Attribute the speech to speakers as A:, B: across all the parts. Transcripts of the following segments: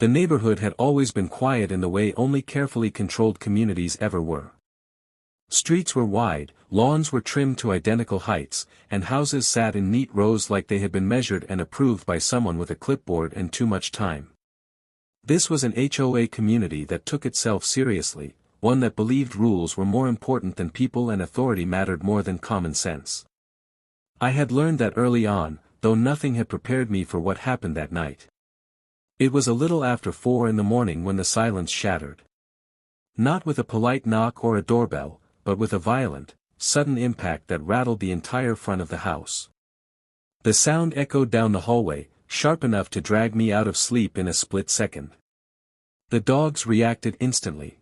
A: The neighborhood had always been quiet in the way only carefully controlled communities ever were. Streets were wide, lawns were trimmed to identical heights, and houses sat in neat rows like they had been measured and approved by someone with a clipboard and too much time. This was an HOA community that took itself seriously, one that believed rules were more important than people and authority mattered more than common sense. I had learned that early on, though nothing had prepared me for what happened that night. It was a little after 4 in the morning when the silence shattered. Not with a polite knock or a doorbell, but with a violent, sudden impact that rattled the entire front of the house. The sound echoed down the hallway, sharp enough to drag me out of sleep in a split second. The dogs reacted instantly.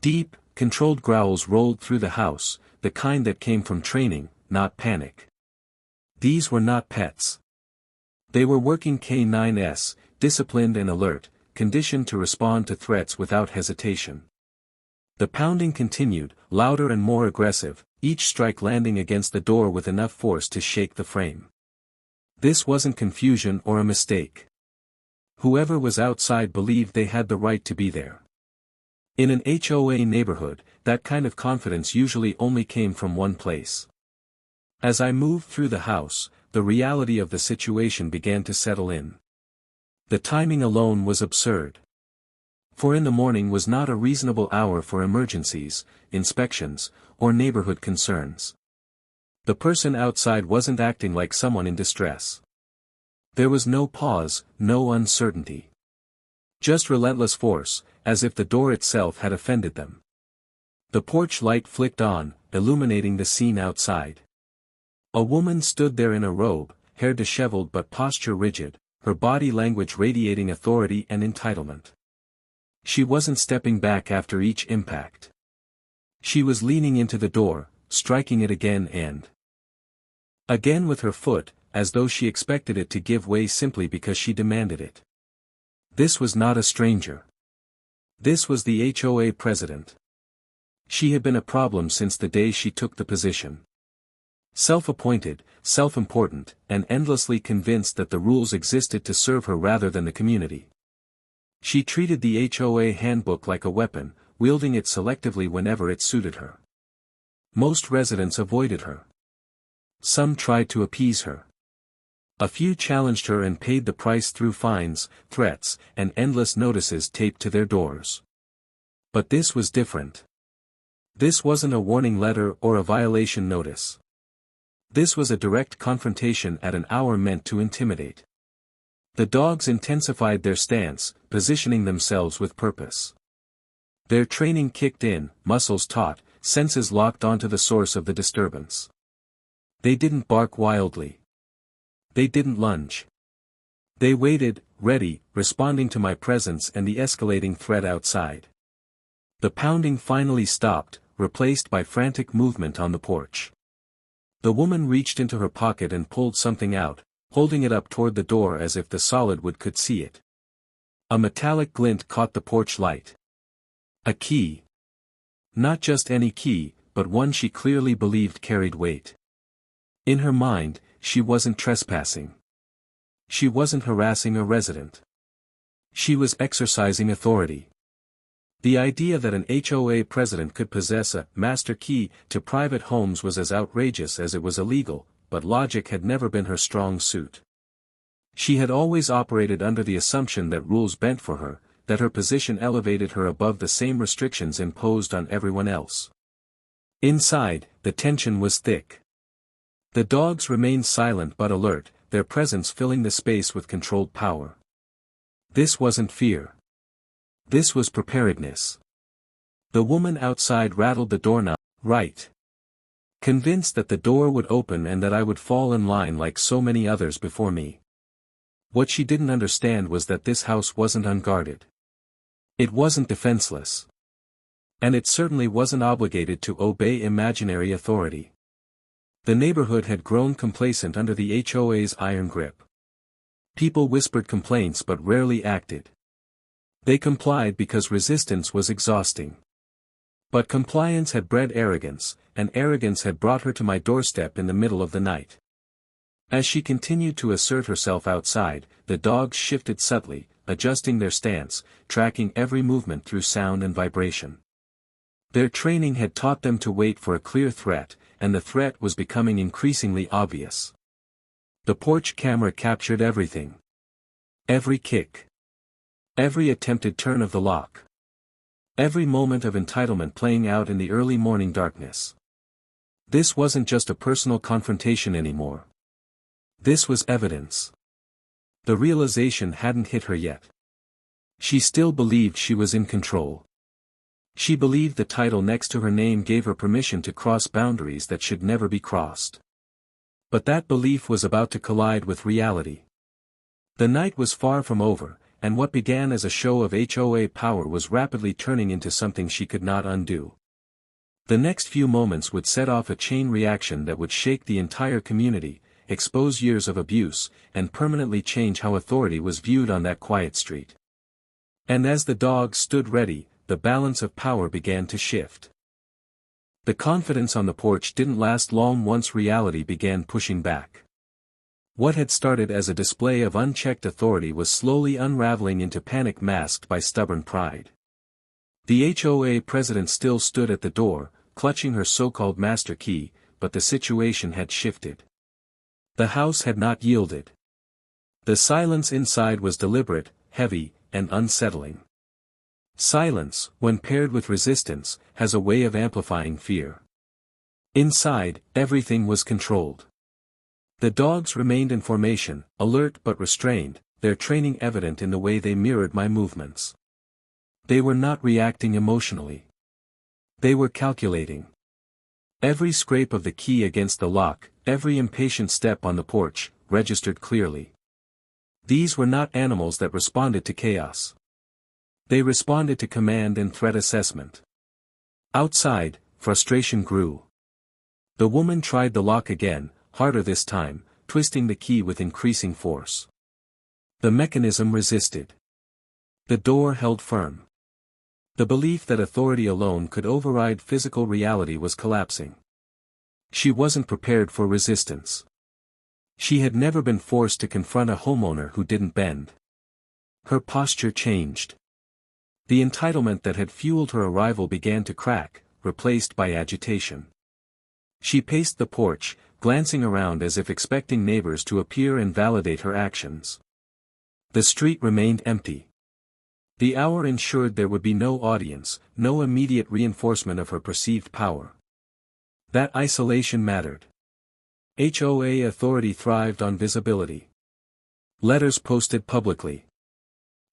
A: Deep, controlled growls rolled through the house, the kind that came from training, not panic. These were not pets. They were working K9s, disciplined and alert, conditioned to respond to threats without hesitation. The pounding continued, louder and more aggressive, each strike landing against the door with enough force to shake the frame. This wasn't confusion or a mistake. Whoever was outside believed they had the right to be there. In an HOA neighborhood, that kind of confidence usually only came from one place. As I moved through the house, the reality of the situation began to settle in. The timing alone was absurd. 4 in the morning was not a reasonable hour for emergencies, inspections, or neighborhood concerns. The person outside wasn't acting like someone in distress. There was no pause, no uncertainty. Just relentless force, as if the door itself had offended them. The porch light flicked on, illuminating the scene outside. A woman stood there in a robe, hair disheveled but posture rigid, her body language radiating authority and entitlement. She wasn't stepping back after each impact. She was leaning into the door, striking it again and again with her foot, as though she expected it to give way simply because she demanded it. This was not a stranger. This was the HOA president. She had been a problem since the day she took the position. Self-appointed, self-important, and endlessly convinced that the rules existed to serve her rather than the community. She treated the HOA handbook like a weapon, wielding it selectively whenever it suited her. Most residents avoided her. Some tried to appease her. A few challenged her and paid the price through fines, threats, and endless notices taped to their doors. But this was different. This wasn't a warning letter or a violation notice. This was a direct confrontation at an hour meant to intimidate. The dogs intensified their stance, positioning themselves with purpose. Their training kicked in, muscles taut, senses locked onto the source of the disturbance. They didn't bark wildly. They didn't lunge. They waited, ready, responding to my presence and the escalating threat outside. The pounding finally stopped, replaced by frantic movement on the porch. The woman reached into her pocket and pulled something out, holding it up toward the door as if the solid wood could see it. A metallic glint caught the porch light. A key. Not just any key, but one she clearly believed carried weight. In her mind, she wasn't trespassing. She wasn't harassing a resident. She was exercising authority. The idea that an HOA president could possess a master key to private homes was as outrageous as it was illegal, but logic had never been her strong suit. She had always operated under the assumption that rules bent for her, that her position elevated her above the same restrictions imposed on everyone else. Inside, the tension was thick. The dogs remained silent but alert, their presence filling the space with controlled power. This wasn't fear. This was preparedness. The woman outside rattled the doorknob, right. Convinced that the door would open and that I would fall in line like so many others before me. What she didn't understand was that this house wasn't unguarded. It wasn't defenseless. And it certainly wasn't obligated to obey imaginary authority. The neighborhood had grown complacent under the HOA's iron grip. People whispered complaints but rarely acted. They complied because resistance was exhausting. But compliance had bred arrogance, and arrogance had brought her to my doorstep in the middle of the night. As she continued to assert herself outside, the dogs shifted subtly, adjusting their stance, tracking every movement through sound and vibration. Their training had taught them to wait for a clear threat, and the threat was becoming increasingly obvious. The porch camera captured everything. Every kick. Every attempted turn of the lock. Every moment of entitlement playing out in the early morning darkness. This wasn't just a personal confrontation anymore. This was evidence. The realization hadn't hit her yet. She still believed she was in control. She believed the title next to her name gave her permission to cross boundaries that should never be crossed. But that belief was about to collide with reality. The night was far from over, and what began as a show of HOA power was rapidly turning into something she could not undo. The next few moments would set off a chain reaction that would shake the entire community, expose years of abuse, and permanently change how authority was viewed on that quiet street. And as the dogs stood ready, the balance of power began to shift. The confidence on the porch didn't last long once reality began pushing back. What had started as a display of unchecked authority was slowly unraveling into panic masked by stubborn pride. The HOA president still stood at the door, clutching her so-called master key, but the situation had shifted. The house had not yielded. The silence inside was deliberate, heavy, and unsettling. Silence, when paired with resistance, has a way of amplifying fear. Inside, everything was controlled. The dogs remained in formation, alert but restrained, their training evident in the way they mirrored my movements. They were not reacting emotionally. They were calculating. Every scrape of the key against the lock, every impatient step on the porch, registered clearly. These were not animals that responded to chaos. They responded to command and threat assessment. Outside, frustration grew. The woman tried the lock again, harder this time, twisting the key with increasing force. The mechanism resisted. The door held firm. The belief that authority alone could override physical reality was collapsing. She wasn't prepared for resistance. She had never been forced to confront a homeowner who didn't bend. Her posture changed. The entitlement that had fueled her arrival began to crack, replaced by agitation. She paced the porch, glancing around as if expecting neighbors to appear and validate her actions. The street remained empty. The hour ensured there would be no audience, no immediate reinforcement of her perceived power. That isolation mattered. HOA authority thrived on visibility. Letters posted publicly.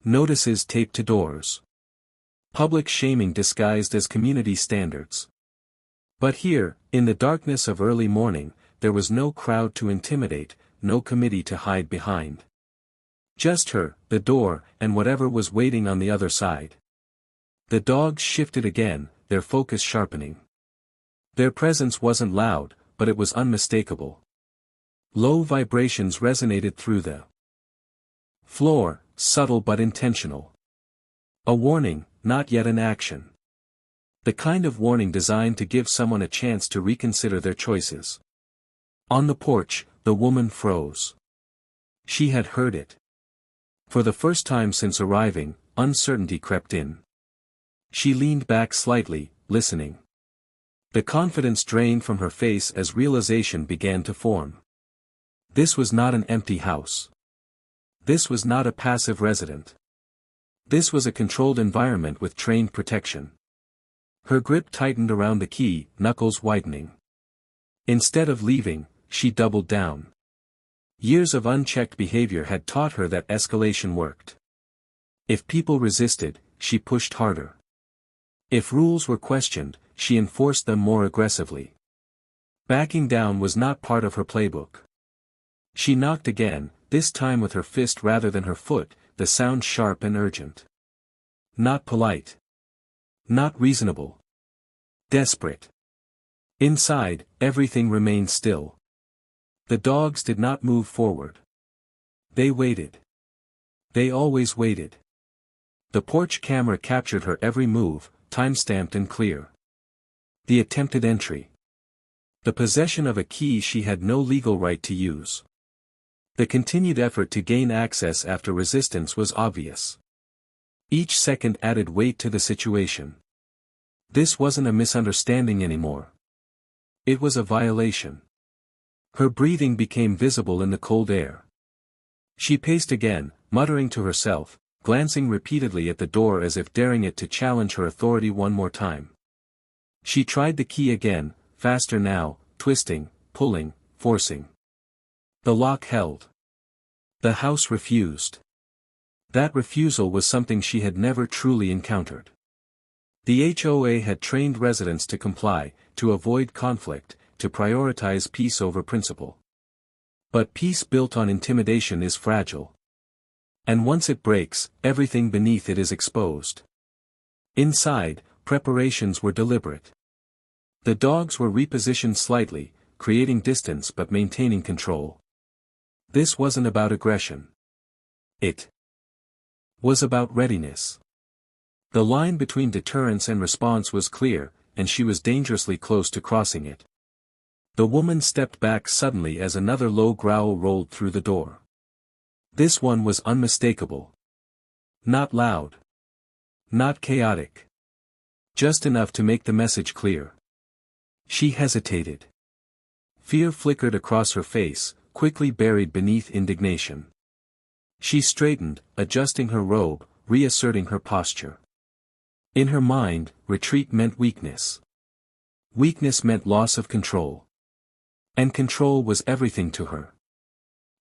A: Notices taped to doors. Public shaming disguised as community standards. But here, in the darkness of early morning, there was no crowd to intimidate, no committee to hide behind. Just her, the door, and whatever was waiting on the other side. The dogs shifted again, their focus sharpening. Their presence wasn't loud, but it was unmistakable. Low vibrations resonated through the floor, subtle but intentional. A warning, not yet an action. The kind of warning designed to give someone a chance to reconsider their choices. On the porch, the woman froze. She had heard it. For the first time since arriving, uncertainty crept in. She leaned back slightly, listening. The confidence drained from her face as realization began to form. This was not an empty house. This was not a passive resident. This was a controlled environment with trained protection. Her grip tightened around the key, knuckles widening. Instead of leaving, she doubled down. Years of unchecked behavior had taught her that escalation worked. If people resisted, she pushed harder. If rules were questioned, she enforced them more aggressively. Backing down was not part of her playbook. She knocked again, this time with her fist rather than her foot, the sound sharp and urgent. Not polite. Not reasonable. Desperate. Inside, everything remained still. The dogs did not move forward. They waited. They always waited. The porch camera captured her every move, time-stamped and clear. The attempted entry. The possession of a key she had no legal right to use. The continued effort to gain access after resistance was obvious. Each second added weight to the situation. This wasn't a misunderstanding anymore. It was a violation. Her breathing became visible in the cold air. She paced again, muttering to herself, glancing repeatedly at the door as if daring it to challenge her authority one more time. She tried the key again, faster now, twisting, pulling, forcing. The lock held. The house refused. That refusal was something she had never truly encountered. The HOA had trained residents to comply, to avoid conflict, to prioritize peace over principle. But peace built on intimidation is fragile. And once it breaks, everything beneath it is exposed. Inside, preparations were deliberate. The dogs were repositioned slightly, creating distance but maintaining control. This wasn't about aggression. It was about readiness. The line between deterrence and response was clear, and she was dangerously close to crossing it. The woman stepped back suddenly as another low growl rolled through the door. This one was unmistakable. Not loud. Not chaotic. Just enough to make the message clear. She hesitated. Fear flickered across her face, quickly buried beneath indignation. She straightened, adjusting her robe, reasserting her posture. In her mind, retreat meant weakness. Weakness meant loss of control. And control was everything to her.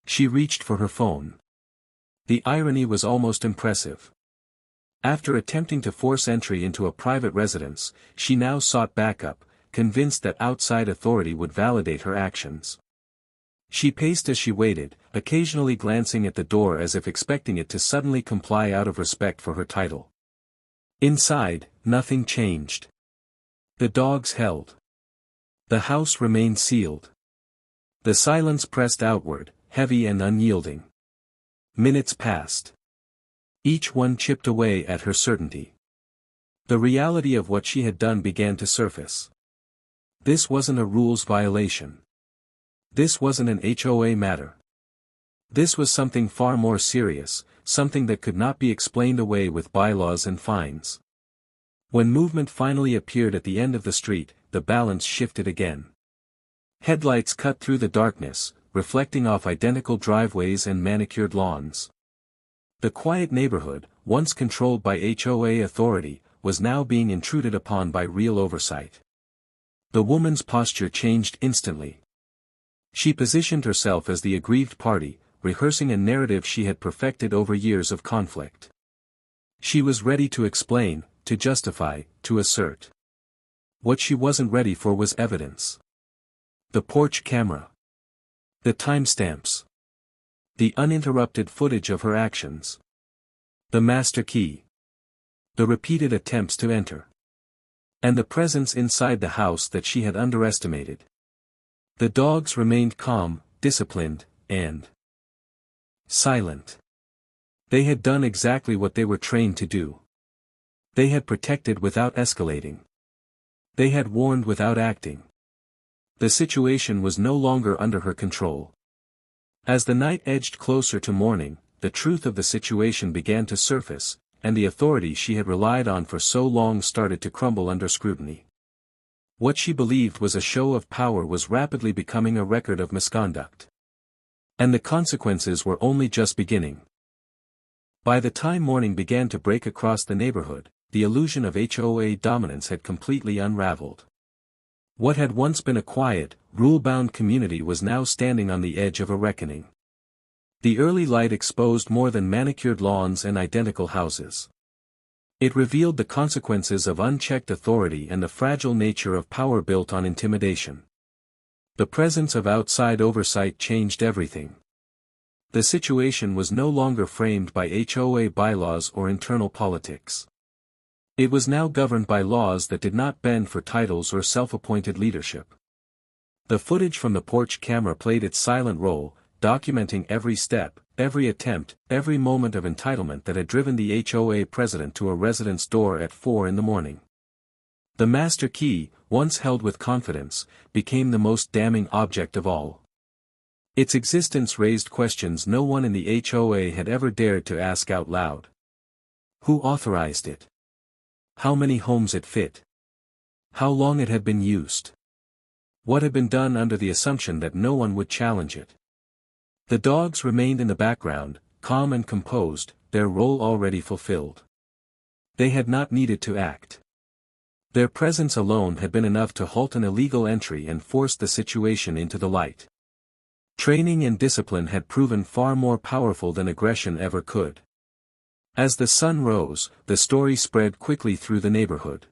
A: She reached for her phone. The irony was almost impressive. After attempting to force entry into a private residence, she now sought backup, convinced that outside authority would validate her actions. She paced as she waited, occasionally glancing at the door as if expecting it to suddenly comply out of respect for her title. Inside, nothing changed. The dogs held. The house remained sealed. The silence pressed outward, heavy and unyielding. Minutes passed. Each one chipped away at her certainty. The reality of what she had done began to surface. This wasn't a rules violation. This wasn't an HOA matter. This was something far more serious, something that could not be explained away with bylaws and fines. When movement finally appeared at the end of the street, the balance shifted again. Headlights cut through the darkness, reflecting off identical driveways and manicured lawns. The quiet neighborhood, once controlled by HOA authority, was now being intruded upon by real oversight. The woman's posture changed instantly. She positioned herself as the aggrieved party, rehearsing a narrative she had perfected over years of conflict. She was ready to explain, to justify, to assert. What she wasn't ready for was evidence. The porch camera. The timestamps. The uninterrupted footage of her actions. The master key. The repeated attempts to enter. And the presence inside the house that she had underestimated. The dogs remained calm, disciplined, and silent. They had done exactly what they were trained to do. They had protected without escalating. They had warned without acting. The situation was no longer under her control. As the night edged closer to morning, the truth of the situation began to surface, and the authority she had relied on for so long started to crumble under scrutiny. What she believed was a show of power was rapidly becoming a record of misconduct. And the consequences were only just beginning. By the time morning began to break across the neighborhood, the illusion of HOA dominance had completely unraveled. What had once been a quiet, rule-bound community was now standing on the edge of a reckoning. The early light exposed more than manicured lawns and identical houses. It revealed the consequences of unchecked authority and the fragile nature of power built on intimidation. The presence of outside oversight changed everything. The situation was no longer framed by HOA bylaws or internal politics. It was now governed by laws that did not bend for titles or self-appointed leadership. The footage from the porch camera played its silent role, documenting every step, every attempt, every moment of entitlement that had driven the HOA president to a resident's door at 4 a.m. The master key, once held with confidence, became the most damning object of all. Its existence raised questions no one in the HOA had ever dared to ask out loud. Who authorized it? How many homes it fit? How long it had been used? What had been done under the assumption that no one would challenge it? The dogs remained in the background, calm and composed, their role already fulfilled. They had not needed to act. Their presence alone had been enough to halt an illegal entry and force the situation into the light. Training and discipline had proven far more powerful than aggression ever could. As the sun rose, the story spread quickly through the neighborhood.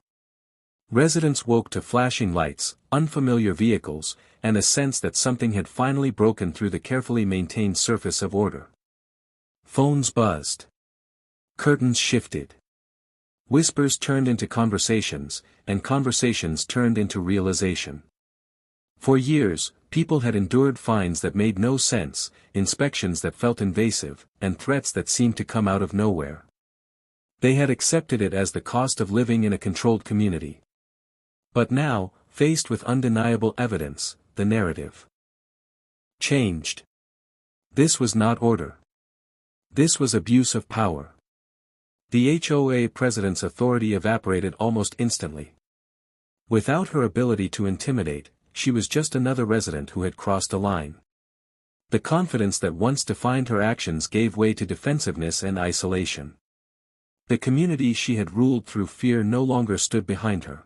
A: Residents woke to flashing lights, unfamiliar vehicles, and a sense that something had finally broken through the carefully maintained surface of order. Phones buzzed. Curtains shifted. Whispers turned into conversations, and conversations turned into realization. For years, people had endured fines that made no sense, inspections that felt invasive, and threats that seemed to come out of nowhere. They had accepted it as the cost of living in a controlled community. But now, faced with undeniable evidence, the narrative changed. This was not order. This was abuse of power. The HOA president's authority evaporated almost instantly. Without her ability to intimidate, she was just another resident who had crossed a line. The confidence that once defined her actions gave way to defensiveness and isolation. The community she had ruled through fear no longer stood behind her.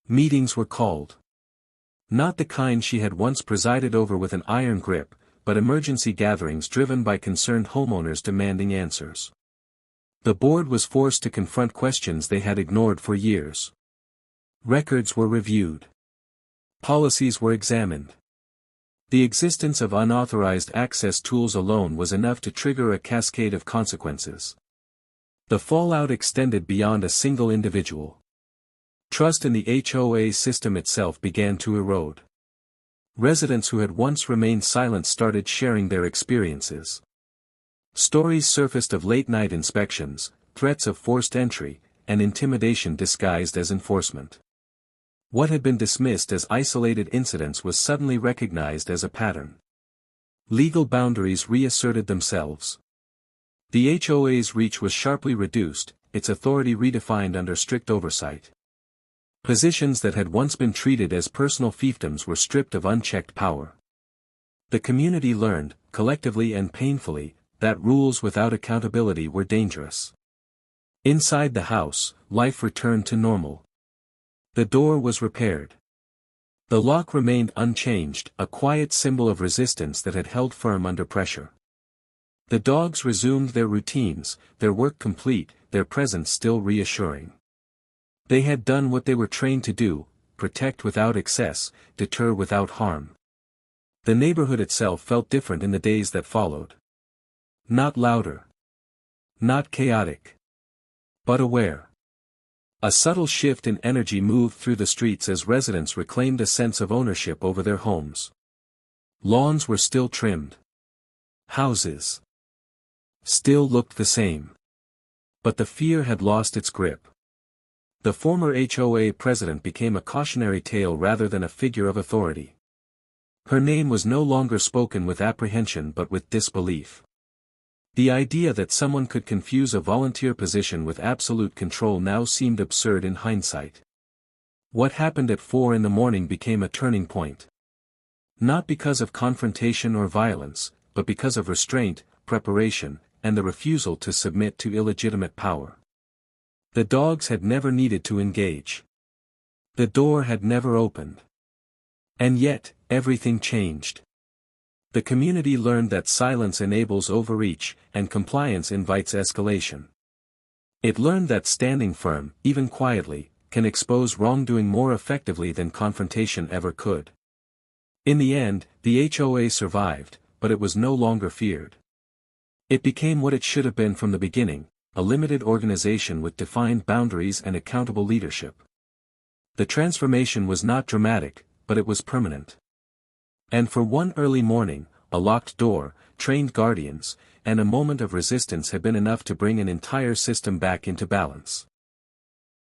A: Meetings were called. Not the kind she had once presided over with an iron grip, but emergency gatherings driven by concerned homeowners demanding answers. The board was forced to confront questions they had ignored for years. Records were reviewed. Policies were examined. The existence of unauthorized access tools alone was enough to trigger a cascade of consequences. The fallout extended beyond a single individual. Trust in the HOA system itself began to erode. Residents who had once remained silent started sharing their experiences. Stories surfaced of late-night inspections, threats of forced entry, and intimidation disguised as enforcement. What had been dismissed as isolated incidents was suddenly recognized as a pattern. Legal boundaries reasserted themselves. The HOA's reach was sharply reduced, its authority redefined under strict oversight. Positions that had once been treated as personal fiefdoms were stripped of unchecked power. The community learned, collectively and painfully, that rules without accountability were dangerous. Inside the house, life returned to normal. The door was repaired. The lock remained unchanged, a quiet symbol of resistance that had held firm under pressure. The dogs resumed their routines, their work complete, their presence still reassuring. They had done what they were trained to do: protect without excess, deter without harm. The neighborhood itself felt different in the days that followed. Not louder. Not chaotic. But aware. A subtle shift in energy moved through the streets as residents reclaimed a sense of ownership over their homes. Lawns were still trimmed. Houses still looked the same. But the fear had lost its grip. The former HOA president became a cautionary tale rather than a figure of authority. Her name was no longer spoken with apprehension but with disbelief. The idea that someone could confuse a volunteer position with absolute control now seemed absurd in hindsight. What happened at 4 a.m. became a turning point. Not because of confrontation or violence, but because of restraint, preparation, and the refusal to submit to illegitimate power. The dogs had never needed to engage. The door had never opened. And yet, everything changed. The community learned that silence enables overreach, and compliance invites escalation. It learned that standing firm, even quietly, can expose wrongdoing more effectively than confrontation ever could. In the end, the HOA survived, but it was no longer feared. It became what it should have been from the beginning: a limited organization with defined boundaries and accountable leadership. The transformation was not dramatic, but it was permanent. And for one early morning, a locked door, trained guardians, and a moment of resistance had been enough to bring an entire system back into balance.